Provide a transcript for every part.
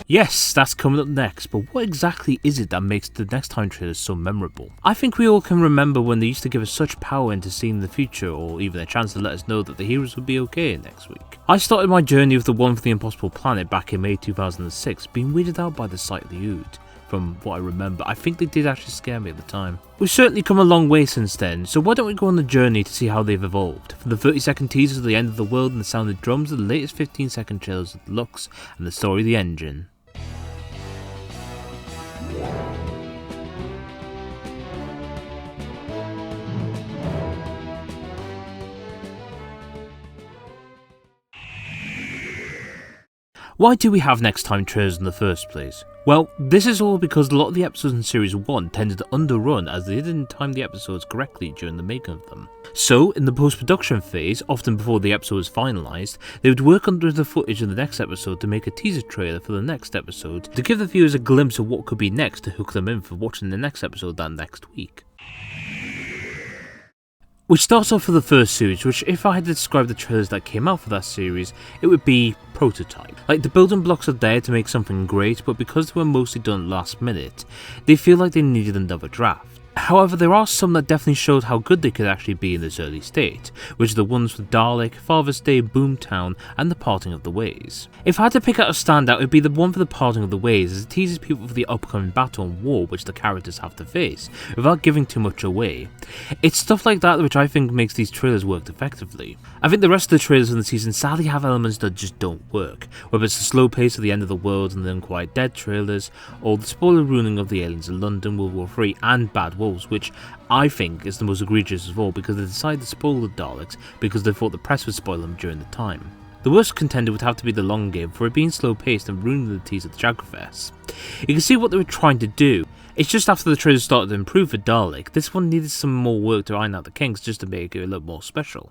Yes, that's coming up next, but what exactly is it that makes the Next Time trailers so memorable? I think we all can remember when they used to give us such power into seeing the future, or even a chance to let us know that the heroes would be okay next week. I started my journey with the One for the Impossible Planet back in May 2006, being weirded out by the sight of the Ood. From what I remember, I think they did actually scare me at the time. We've certainly come a long way since then, so why don't we go on the journey to see how they've evolved. From the 30-second teasers of the end of the world and the sound of drums to the latest 15-second trailers of the looks and the story of the engine. Why do we have Next Time trailers in the first place? Well, this is all because a lot of the episodes in Series 1 tended to underrun as they didn't time the episodes correctly during the making of them. So, in the post-production phase, often before the episode was finalised, they would work under the footage of the next episode to make a teaser trailer for the next episode to give the viewers a glimpse of what could be next to hook them in for watching the next episode that next week. Which starts off with the first series, which if I had to describe the trailers that came out for that series, it would be prototype. Like, the building blocks are there to make something great, but because they were mostly done last minute, they feel like they needed another draft. However, there are some that definitely showed how good they could actually be in this early state, which are the ones for Dalek, Father's Day, Boomtown, and The Parting of the Ways. If I had to pick out a standout, it would be the one for The Parting of the Ways, as it teases people for the upcoming battle and war which the characters have to face, without giving too much away. It's stuff like that which I think makes these trailers work effectively. I think the rest of the trailers in the season sadly have elements that just don't work, whether it's the slow pace of the end of the world and the Unquiet Dead trailers, or the spoiler ruining of the aliens in London, World War III, and Bad Wolves, which I think is the most egregious of all because they decided to spoil the Daleks because they thought the press would spoil them during the time. The worst contender would have to be the long game for it being slow paced and ruining the tease of the Jagrafest. You can see what they were trying to do. It's just after the trailers started to improve for Dalek, this one needed some more work to iron out the kinks just to make it a little more special.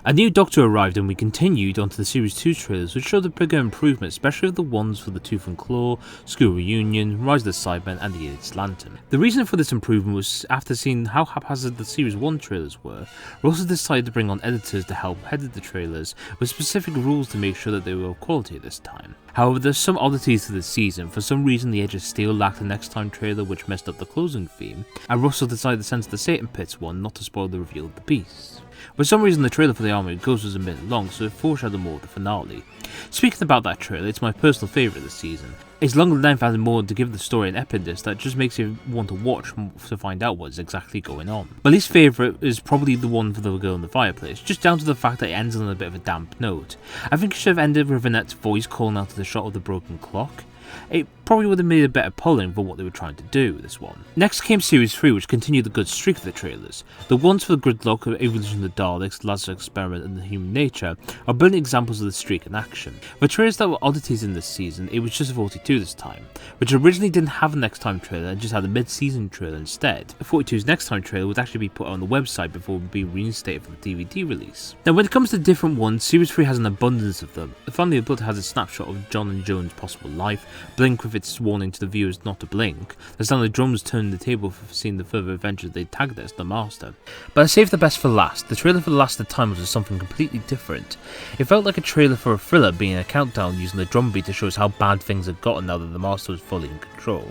A new Doctor arrived and we continued onto the Series 2 trailers which showed a bigger improvement, especially of the ones for the Tooth and Claw, School Reunion, Rise of the Cybermen and the Idiot's Lantern. The reason for this improvement was after seeing how haphazard the Series 1 trailers were, Russell decided to bring on editors to help edit the trailers with specific rules to make sure that they were of quality this time. However, there's some oddities to this season. For some reason the Edge of Steel lacked a Next Time trailer which messed up the closing theme, and Russell decided to censor the Satan Pits one not to spoil the reveal of the beast. For some reason the trailer for the Army of Ghosts was a minute long, so it foreshadowed more of the finale. Speaking about that trailer, it's my personal favourite this season. Its longer length added more to give the story an epicness that just makes you want to watch to find out what is exactly going on. My least favourite is probably the one for the girl in the fireplace, just down to the fact that it ends on a bit of a damp note. I think it should have ended with Annette's voice calling out to the shot of the broken clock. It probably would have made a better polling for what they were trying to do with this one. Next came Series 3, which continued the good streak of the trailers. The ones for the Gridlock, Evolution of the Daleks, Lazarus Experiment and the Human Nature are brilliant examples of the streak in action. For trailers that were oddities in this season, it was just 42 this time, which originally didn't have a Next Time trailer and just had a mid-season trailer instead. 42's Next Time trailer would actually be put on the website before being reinstated for the DVD release. Now when it comes to different ones, Series 3 has an abundance of them. The Family of Blood has a snapshot of John and Joan's possible life, Blink with its warning to the viewers not to blink, the sound of the drums turning the table for seeing the further adventures they tagged as the Master. But I saved the best for last. The trailer for The Last of the Time was something completely different. It felt like a trailer for a thriller, being a countdown using the drum beat to show us how bad things had gotten now that the Master was fully in control.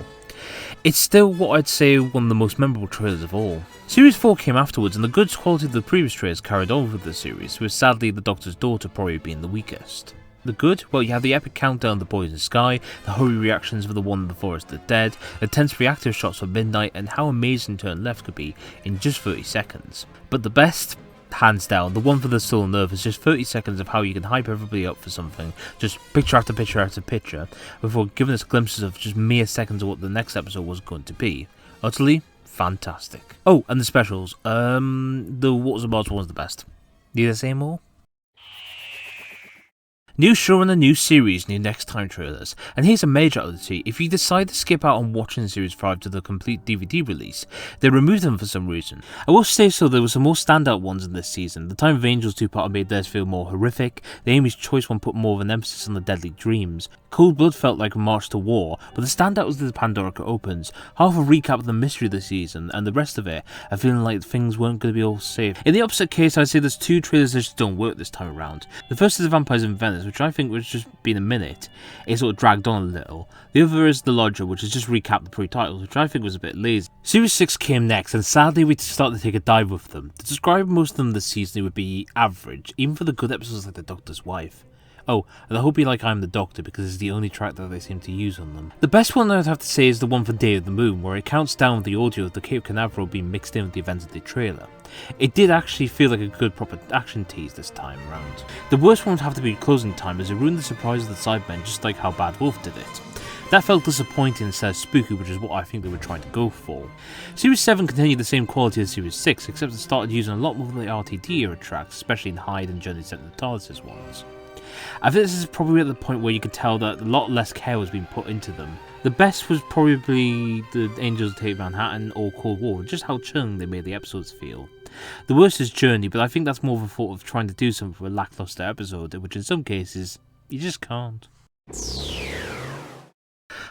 It's still what I'd say one of the most memorable trailers of all. Series 4 came afterwards and the good quality of the previous trailers carried on with the series, with sadly the Doctor's daughter probably being the weakest. The good? Well, you have the epic countdown of the boys in the sky, the hurry reactions for the one in the forest of the dead, the tense reactive shots for midnight, and how amazing turn left could be in just 30 seconds. But the best? Hands down, the one for the Soul and Earth is just 30 seconds of how you can hype everybody up for something, just picture after picture after picture, before giving us glimpses of just mere seconds of what the next episode was going to be. Utterly fantastic. Oh, and the specials. The What Was the Mars one was the best. Need I say more? New show and a new series, new Next Time trailers. And here's a major oddity: if you decide to skip out on watching Series 5 to the complete DVD release, they removed them for some reason. I will say so, there were some more standout ones in this season. The Time of Angels two-parter made theirs feel more horrific, the Amy's Choice one put more of an emphasis on the deadly dreams, Cold Blood felt like a march to war, but the standout was the Pandorica Opens, half a recap of the mystery of the season, and the rest of it, a feeling like things weren't going to be all safe. In the opposite case, I'd say there's two trailers that just don't work this time around. The first is The Vampires in Venice, minutes, which I think was just been a minute. It sort of dragged on a little. The other is The Lodger, which has just recapped the pre-titles, which I think was a bit lazy. Series 6 came next, and sadly we started to take a dive with them. To describe most of them this season, it would be average, even for the good episodes like The Doctor's Wife. Oh, and I hope you like I'm the Doctor, because it's the only track that they seem to use on them. The best one I'd have to say is the one for Day of the Moon, where it counts down with the audio of the Cape Canaveral being mixed in with the events of the trailer. It did actually feel like a good proper action tease this time around. The worst one would have to be Closing Time, as it ruined the surprise of the Sidemen just like how Bad Wolf did it. That felt disappointing instead of spooky, which is what I think they were trying to go for. Series 7 continued the same quality as Series 6, except it started using a lot more of the RTD era tracks, especially in Hyde and Journey to the TARDIS ones. I think this is probably at the point where you could tell that a lot less care was being put into them. The best was probably the Angels Take Manhattan or Cold War, just how chilling they made the episodes feel. The worst is Journey, but I think that's more of a thought of trying to do something for a lackluster episode, which in some cases, you just can't.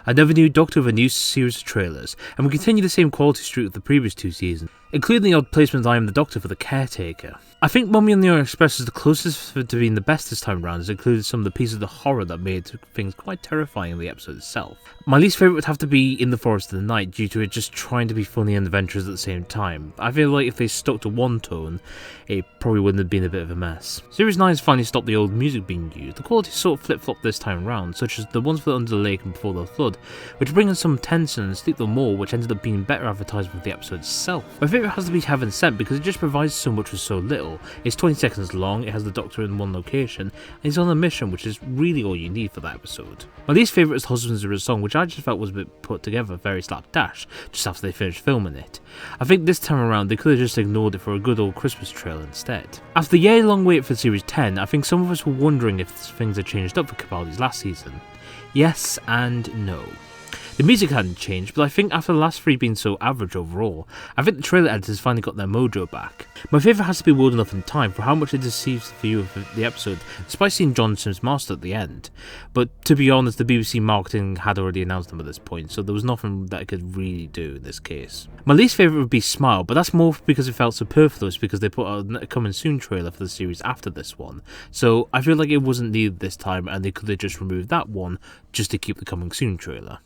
Another new Doctor with a new series of trailers, and we continue the same quality streak of the previous 2 seasons, including the odd placement of I Am the Doctor for the Caretaker. I think Mummy on the Orient Express is the closest to being the best this time around, as it included some of the pieces of the horror that made things quite terrifying in the episode itself. My least favourite would have to be In the Forest of the Night, due to it just trying to be funny and adventurous at the same time. I feel like if they stuck to one tone, it probably wouldn't have been a bit of a mess. Series 9 has finally stopped the old music being used. The quality sort of flip-flopped this time around, such as the ones for Under the Lake and Before the Flood, which bring in some tension and Sleep No More, which ended up being better advertisement of the episode itself. My favourite has to be Heaven Sent, because it just provides so much with so little. It's 20 seconds long, it has the Doctor in one location, and he's on a mission, which is really all you need for that episode. My least favourite is Husbands of a Song, which I just felt was a bit put together very slapdash, just after they finished filming it. I think this time around they could have just ignored it for a good old Christmas trailer instead. After the year-long wait for Series 10, I think some of us were wondering if things had changed up for Capaldi's last season. Yes and no. The music hadn't changed, but I think after the last 3 being so average overall, I think the trailer editors finally got their mojo back. My favourite has to be World Enough in Time for how much it deceives the viewer of the episode, despite seeing John Sims master at the end. But to be honest, the BBC marketing had already announced them at this point, so there was nothing that it could really do in this case. My least favourite would be Smile, but that's more because it felt superfluous because they put out a Coming Soon trailer for the series after this one. So I feel like it wasn't needed this time and they could have just removed that one just to keep the Coming Soon trailer.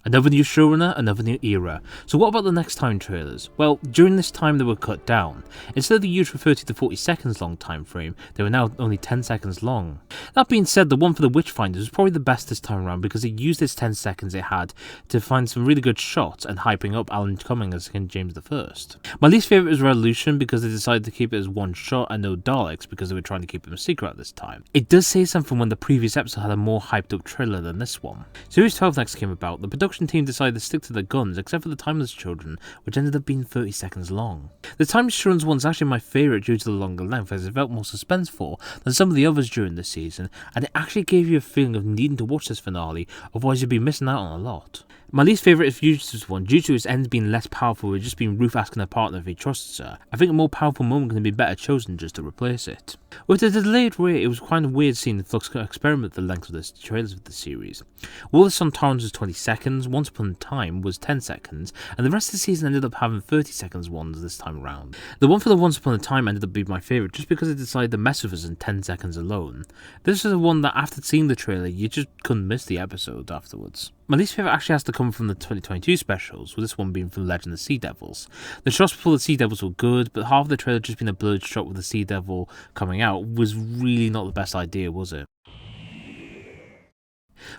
Another new showrunner, another new era. So what about the next time trailers? Well, during this time they were cut down. Instead of the usual 30 to 40 seconds long time frame, they were now only 10 seconds long. That being said, the one for the Witchfinders was probably the best this time around because it used its 10 seconds it had to find some really good shots and hyping up Alan Cumming as King James I. My least favourite is Revolution because they decided to keep it as one shot and no Daleks because they were trying to keep them a secret at this time. It does say something when the previous episode had a more hyped up trailer than this one. Series 12 next came about. The production team decided to stick to their guns except for the Timeless Children, which ended up being 30 seconds long. The Timeless Children's one's actually my favourite due to the longer length, as it felt more suspenseful than some of the others during this season, and it actually gave you a feeling of needing to watch this finale, otherwise you'd be missing out on a lot. My least favourite is Fugitive's one, due to its end being less powerful with just being Ruth asking her partner if he trusts her. I think a more powerful moment can be better chosen just to replace it. With the delayed rate, it was kind of weird seeing the Flux experiment with the length of the trailers of the series. Will the Sun Torrens was 20 seconds, Once Upon a Time was 10 seconds, and the rest of the season ended up having 30 seconds ones this time around. The one for the Once Upon a Time ended up being my favourite just because it decided to mess with us in 10 seconds alone. This is the one that after seeing the trailer, you just couldn't miss the episode afterwards. My least favourite actually has to come from the 2022 specials, with this one being from Legend of the Sea Devils. The shots before the Sea Devils were good, but half of the trailer just being a blurred shot with the Sea Devil coming out was really not the best idea, was it?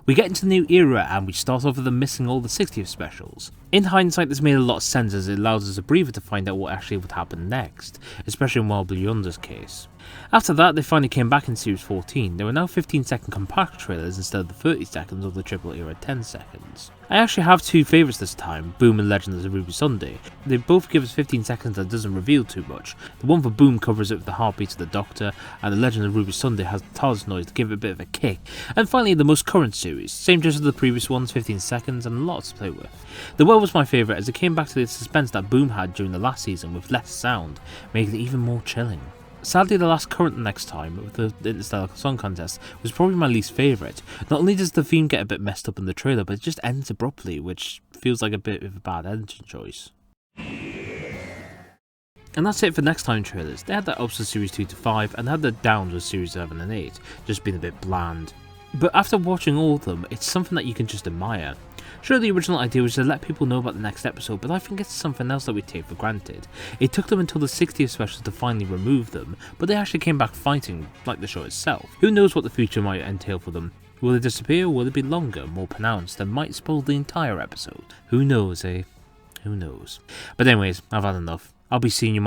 We get into the new era and we start off with them missing all the 60th specials. In hindsight, this made a lot of sense as it allows us a breather to find out what actually would happen next, especially in Wild Blue Yonder's case. After that, they finally came back in Series 14. There were now 15-second compact trailers instead of the 30 seconds of the triple era 10 seconds. I actually have 2 favourites this time, Boom and Legend of the Ruby Sunday. They both give us 15 seconds that doesn't reveal too much. The one for Boom covers it with the heartbeats of the Doctor, and the Legend of Ruby Sunday has the TARDIS noise to give it a bit of a kick. And finally, the most current series, same just as the previous ones, 15 seconds and lots to play with. The Well was my favourite as it came back to the suspense that Boom had during the last season with less sound, making it even more chilling. Sadly, the last current next time, with the Interstellar Song Contest, was probably my least favourite. Not only does the theme get a bit messed up in the trailer, but it just ends abruptly, which feels like a bit of a bad editing choice. And that's it for next time trailers. They had their ups with series 2 to 5 and they had their downs with series 7 and 8, just being a bit bland. But after watching all of them, it's something that you can just admire. Sure, the original idea was to let people know about the next episode, but I think it's something else that we take for granted. It took them until the 60th special to finally remove them, but they actually came back fighting, like the show itself. Who knows what the future might entail for them? Will they disappear, or will it be longer, more pronounced, and might spoil the entire episode? Who knows, eh? Who knows? But anyways, I've had enough. I'll be seeing you